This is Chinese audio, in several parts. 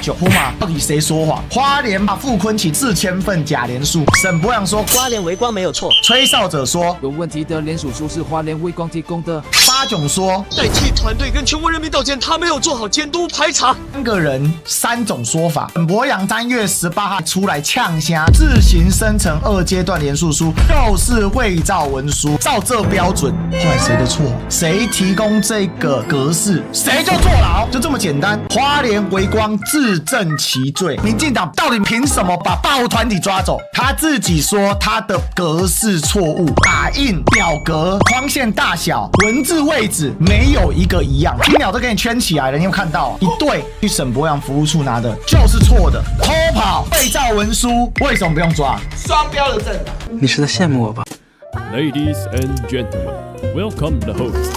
89呼嘛，到底谁说谎？花莲把傅昆萁4000份假连署，沈博阳说花莲微光没有错，吹哨者说有问题的连署书是花莲微光提供的。八炯说代替团队跟全国人民道歉，他没有做好监督排查。3个人3种说法。沈博阳3月18号出来呛虾，自行生成2阶段连署书就是伪造文书，照这标准，后来谁的错？谁提供这个格式，谁就坐牢，就这么简单。花莲微光自证其罪，民进党到底凭什么把暴团体抓走？他自己说他的格式错误，打印表格框线大小、文字位置没有一个一样，青鸟都给你圈起来了，你有看到？一对去沈博阳服务处拿的就是错的，偷跑、伪造文书，为什么不用抓？双标的政党。你是在羡慕我吧？ Ladies and gentlemen, welcome the host.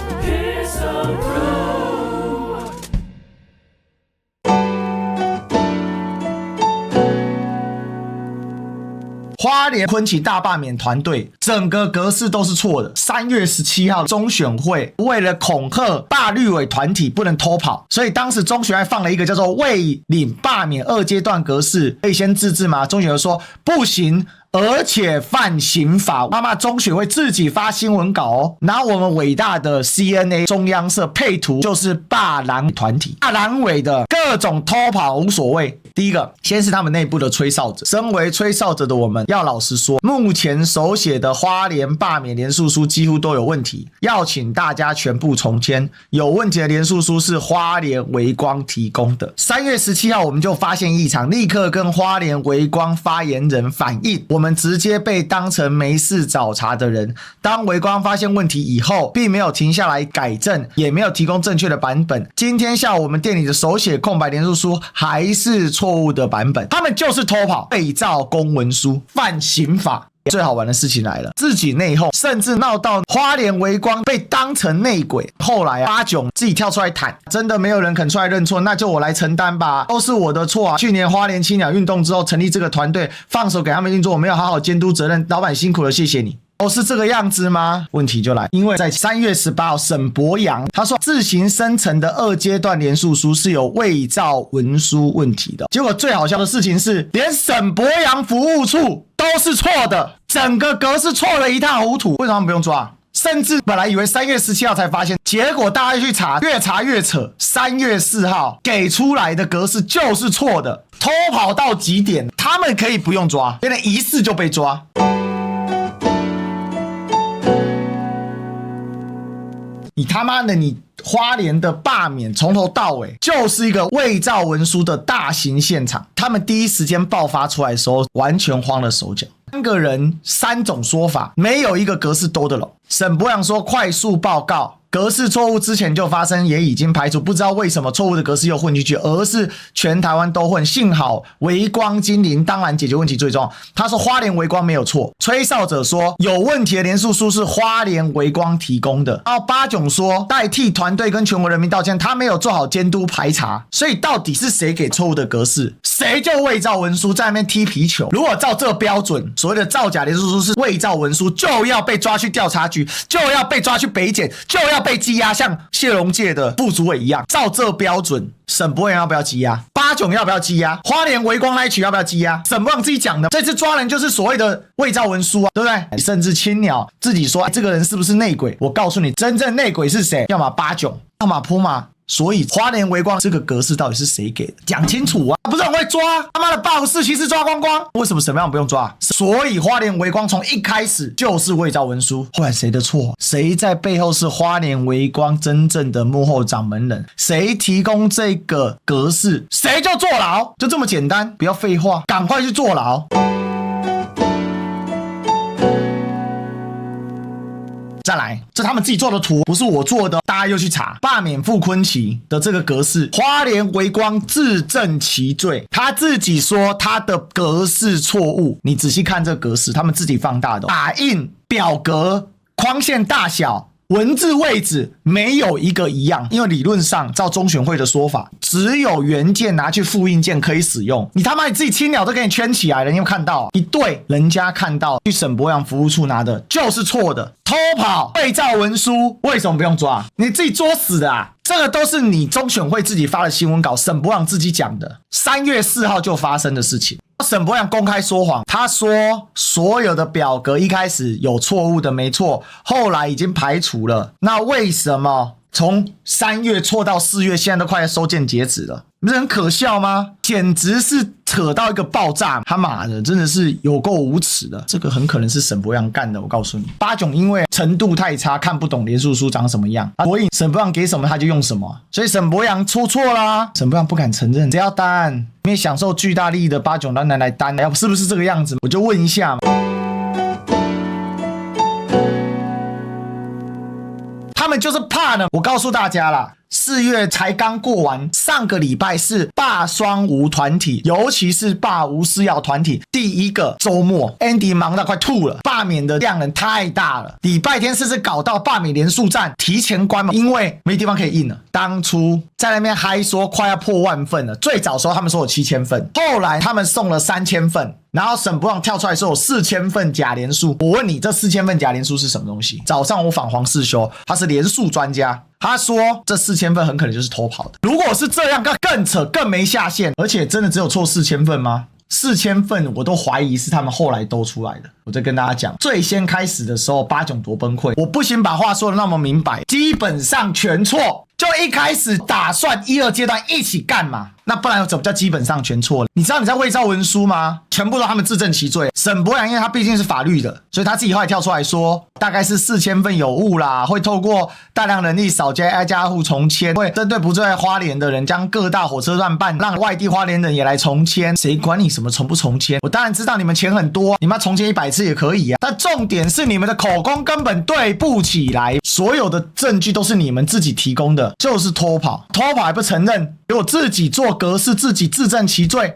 花莲昆萁大罢免团队整个格式都是错的。3月17号中选会为了恐吓罢绿委团体不能偷跑，所以当时中选会放了一个叫做未领罢免2阶段格式，可以先自治吗？中选会说不行，而且犯刑法。妈妈中选会自己发新闻稿哦，拿我们伟大的 CNA 中央社配图，就是罢蓝团体，罢蓝委的各种偷跑无所谓。第一个，先是他们内部的吹哨者。身为吹哨者的我们，要老实说，目前手写的花莲罢免连署书几乎都有问题，要请大家全部重签。有问题的连署书是花莲微光提供的。3月17号我们就发现异常，立刻跟花莲微光发言人反映，我们直接被当成没事找茬的人。当微光发现问题以后，并没有停下来改正，也没有提供正确的版本。今天下午我们店里的手写空白连署书还是错误的版本，他们就是偷跑、伪造公文书，犯刑法。最好玩的事情来了，自己内讧，甚至闹到花莲微光被当成内鬼。后来八炯自己跳出来谈，真的没有人肯出来认错，那就我来承担吧，都是我的错啊。去年花莲青鸟运动之后成立这个团队，放手给他们运作，我没有好好监督责任，老板辛苦了，谢谢你。是这个样子吗？问题就来，因为在3月18号，沈博阳他说自行生成的2阶段连署书是有伪造文书问题的。结果最好笑的事情是，连沈博阳服务处都是错的，整个格式错了一塌糊涂。为什么不用抓？甚至本来以为3月17号才发现，结果大家去查，越查越扯。3月4号给出来的格式就是错的，偷跑到极点，他们可以不用抓，别人疑似就被抓。你他妈的，你花莲的罢免从头到尾就是一个伪造文书的大型现场。他们第一时间爆发出来的时候，完全慌了手脚。3个人3种说法，没有一个格式兜得拢。沈博阳说快速报告，格式错误之前就发生，也已经排除，不知道为什么错误的格式又混进去，而是全台湾都混。幸好微光精灵，当然解决问题最重要。他说花莲微光没有错，吹哨者说有问题的连署书是花莲微光提供的。然后八炯说代替团队跟全国人民道歉，他没有做好监督排查。所以到底是谁给错误的格式，谁就伪造文书，在那边踢皮球。如果照这标准，所谓的造假连署书是伪造文书，就要被抓去调查局，就要被抓去北检，就要被羁押，像谢龙介的副主委一样。照这标准，沈博阳要不要羁押？八炯要不要羁押？花莲微光那一群要不要羁押？沈博阳自己讲的，这次抓人就是所谓的伪造文书啊，对不对？甚至青鸟自己说，这个人是不是内鬼？我告诉你，真正内鬼是谁？要么八炯，要么普马。所以花莲微光这个格式到底是谁给的？讲清楚啊！不是很会抓，他妈的84期是抓光光，为什么沈博阳不用抓？所以花莲微光从一开始就是伪造文书，后来谁的错？谁在背后是花莲微光真正的幕后掌门人？谁提供这个格式，谁就坐牢，就这么简单，不要废话，赶快去坐牢。再来，这他们自己做的图，不是我做的，大家又去查罢免傅昆萁的这个格式，花莲微光自证其罪，他自己说他的格式错误，你仔细看这个格式，他们自己放大的，打印表格框线大小、文字位置没有一个一样，因为理论上照中选会的说法，只有原件拿去复印件可以使用。你他妈你自己青鸟都给你圈起来了，你有看到？一对人家看到去沈伯洋服务处拿的就是错的，偷跑伪造文书，为什么不用抓？你自己作死的啊！这个都是你中选会自己发的新闻稿，沈伯洋自己讲的，3月4号就发生的事情。沈伯洋公开说谎，他说所有的表格一开始有错误的没错，后来已经排除了。那为什么从3月错到4月，现在都快要收件截止了？不是很可笑吗？简直是扯到一个爆炸！他妈的，真的是有够无耻的。这个很可能是沈伯洋干的，我告诉你。巴囧因为程度太差，看不懂连署书长什么样，所以沈伯洋给什么他就用什么，所以沈伯洋出错啦。沈伯洋不敢承认，谁要担？因为享受巨大利益的巴囧当然来担，要是不是这个样子？我就问一下嘛。他们就是怕呢，我告诉大家啦，4月才刚过完，上个礼拜是罢双无团体，尤其是罢无私药团体第一个周末 ，Andy 忙到快吐了，罢免的量能太大了，礼拜天甚至搞到罢免连署站提前关门，因为没地方可以印了。当初在那边嗨说快要破10000份了，最早时候他们说有7000份，后来他们送了3000份。然后沈伯洋跳出来说有4000份假连署，我问你，这4000份假连署是什么东西？早上我访黄世修，他是连署专家，他说这4000份很可能就是偷跑的。如果是这样，更扯，更没下限，而且真的只有错4000份吗？4000份我都怀疑是他们后来兜出来的。我再跟大家讲，最先开始的时候巴囧多崩溃，我不行把话说的那么明白，基本上全错。就一开始打算1、2阶段一起干嘛？那不然怎么叫基本上全错了？你知道你在伪造文书吗？全部都他们自证其罪。沈伯洋因为他毕竟是法律的，所以他自己后来跳出来说，大概是4000份有误啦，会透过大量人力扫街挨家户重签，会针对不在花莲的人将各大火车站办，让外地花莲人也来重签。谁管你什么重不重签？我当然知道你们钱很多，你们要重签100次也可以啊。但重点是你们的口供根本对不起来，所有的证据都是你们自己提供的，就是偷跑，偷跑还不承认，给我自己做格式，自己自证其罪。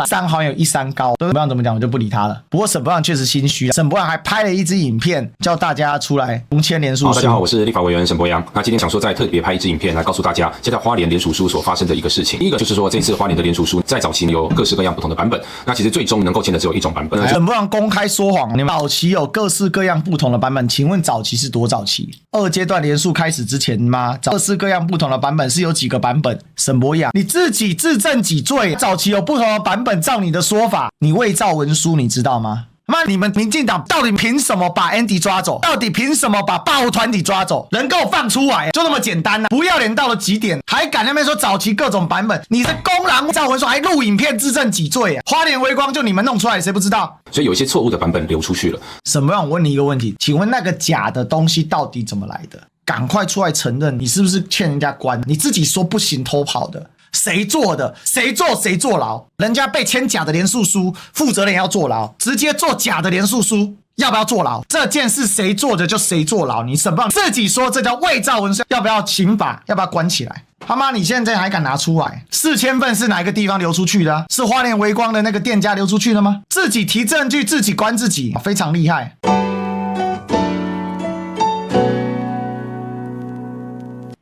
3好友13高，都不知道怎么讲，我就不理他了。不过沈伯洋确实心虚，沈伯洋还拍了一支影片，叫大家出来重签连署书。大家好，我是立法委员沈伯洋。那今天想说再特别拍一支影片来告诉大家，这条花莲连署书所发生的一个事情。第一个就是说，这次花莲的连署书在早期有各式各样不同的版本，那其实最终能够签的只有一种版本。沈伯洋公开说谎，你们早期有各式各样不同的版本，请问早期是多早期？2阶段连署开始之前吗？各式各样不同的版本是有几个版本？沈伯洋，你自己自证己罪，早期有不同的版本，照你的说法，你伪造文书，你知道吗？那你们民进党到底凭什么把 Andy 抓走？到底凭什么把罢无团体抓走？人给我放出来，就那么简单啊！不要脸到了极点，还敢那边说早期各种版本，你是公然伪造文书，还录影片自证己罪啊！花莲微光就你们弄出来，谁不知道？所以有一些错误的版本流出去了。沈伯洋，我问你一个问题，请问那个假的东西到底怎么来的？赶快出来承认，你是不是欠人家关？你自己说不行偷跑的。谁做的？谁做谁坐牢？人家被签假的连署书，负责人也要坐牢，直接做假的连署书，要不要坐牢？这件事谁做的就谁坐牢。你沈伯洋自己说这叫伪造文书，要不要刑法？要不要关起来？他妈，你现在还敢拿出来？4000份是哪个地方流出去的？是花莲微光的那个店家流出去的吗？自己提证据，自己关自己，非常厉害。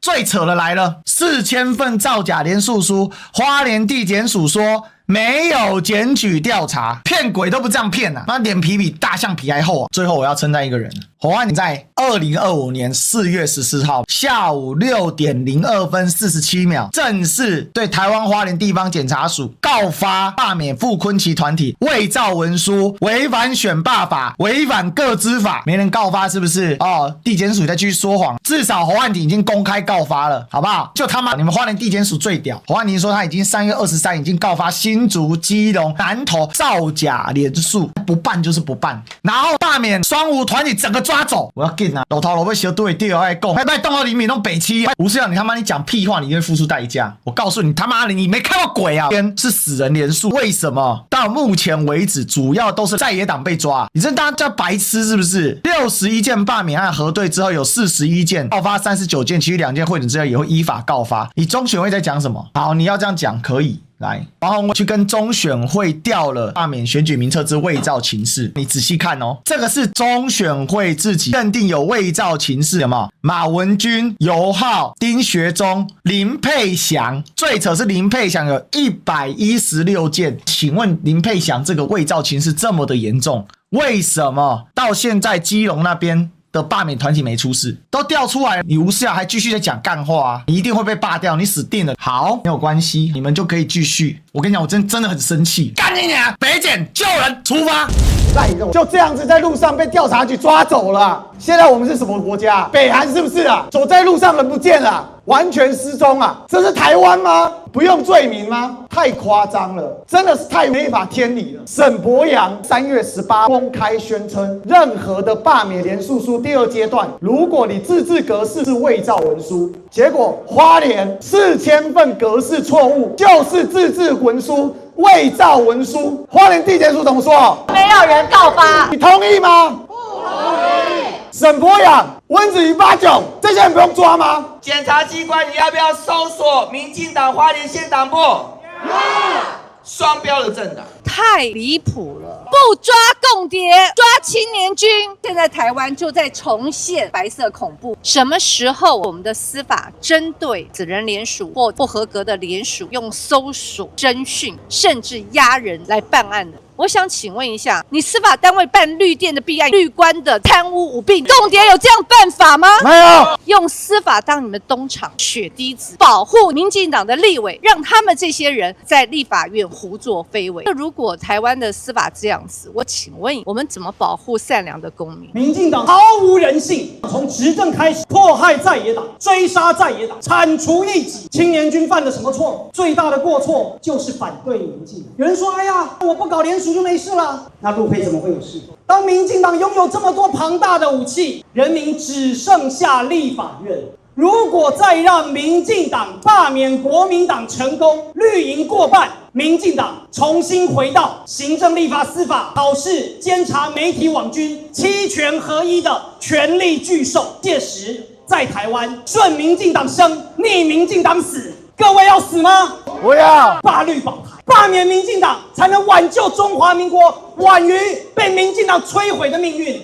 最扯的来了，4000份造假连署书，花莲地检署说没有检举调查，骗鬼都不这样骗啊！那脸皮比大象皮还厚啊！最后我要称赞一个人，侯汉廷在2025年4月14号下午6点02分47秒，正式对台湾花莲地方检察署告发罢免傅崑萁团体伪造文书，违反选罢法，违反个资法，没人告发是不是？地检署再继续说谎，至少侯汉廷已经公开告发了，好不好？就他妈你们花莲地检署最屌，侯汉廷说他已经3月23已经告发新竹、基隆、南投造假连署，不办就是不办，然后罢免双无团体整个抓走，我要紧啊！老头老被小对掉爱讲，还动到黎明弄北七，吴思阳你他妈你讲屁话，你一定会付出代价。我告诉你他妈的，你没看到鬼啊！是死人连署，为什么？到目前为止，主要都是在野党被抓，你这大家叫白痴是不是？61件罢免案核对之后，有41件告发，39件，其余2件会诊之后也会依法告发。你中选会在讲什么？好，你要这样讲可以。来，黄宏威去跟中选会调了罢免选举名册之伪造情事，你仔细看哦，这个是中选会自己认定有伪造情事，有没有？马文君、尤浩、丁学忠、林佩祥，最扯是林佩祥有116件，请问林佩祥这个伪造情事这么的严重，为什么到现在基隆那边的罢免团体没出事，都调出来了，你吴思瑶还继续在讲干话啊，你一定会被罢掉，你死定了。好，没有关系，你们就可以继续。我跟你讲，我真的很生气，干你娘！北检救人，出发！赖肉就这样子在路上被调查局抓走了。现在我们是什么国家？北韩是不是啊？走在路上人不见了，完全失踪啊！这是台湾吗？不用罪名吗？太夸张了，真的是太没法天理了。沈伯洋3月18公开宣称，任何的罢免连署书第2阶段，如果你自治格式是伪造文书，结果花莲4000份格式错误，就是自治文书伪造文书。花莲地检署怎么说？没有人告发，你同意吗？不同意。沈伯洋、温子瑜、巴炯这些人不用抓吗？检察机关，你要不要搜索民进党花莲县党部？双标的政党。太离谱了！不抓共谍，抓青年军。现在台湾就在重现白色恐怖。什么时候我们的司法针对死人联署或不合格的联署，用搜索、侦讯，甚至押人来办案的？我想请问一下，你司法单位办绿电的弊案，绿官的贪污舞弊，共谍有这样办法吗？没有。用司法当你们东厂血滴子，保护民进党的立委，让他们这些人在立法院胡作非为。如果台湾的司法这样子，我请问我们怎么保护善良的公民？民进党毫无人性，从执政开始迫害在野党，追杀在野党，铲除异己。青年军犯了什么错？最大的过错就是反对民进党。有人说：“哎呀，我不搞联署就没事了。”那陆配怎么会有事？当民进党拥有这么多庞大的武器，人民只剩下立法院。如果再让民进党罢免国民党成功，绿营过半，民进党重新回到行政、立法、司法、考试、监察、媒体、网军7权合一的权力巨兽。届时在台湾，顺民进党生，逆民进党死。各位要死吗？不要。罢绿保台，罢免民进党，才能挽救中华民国，挽于被民进党摧毁的命运。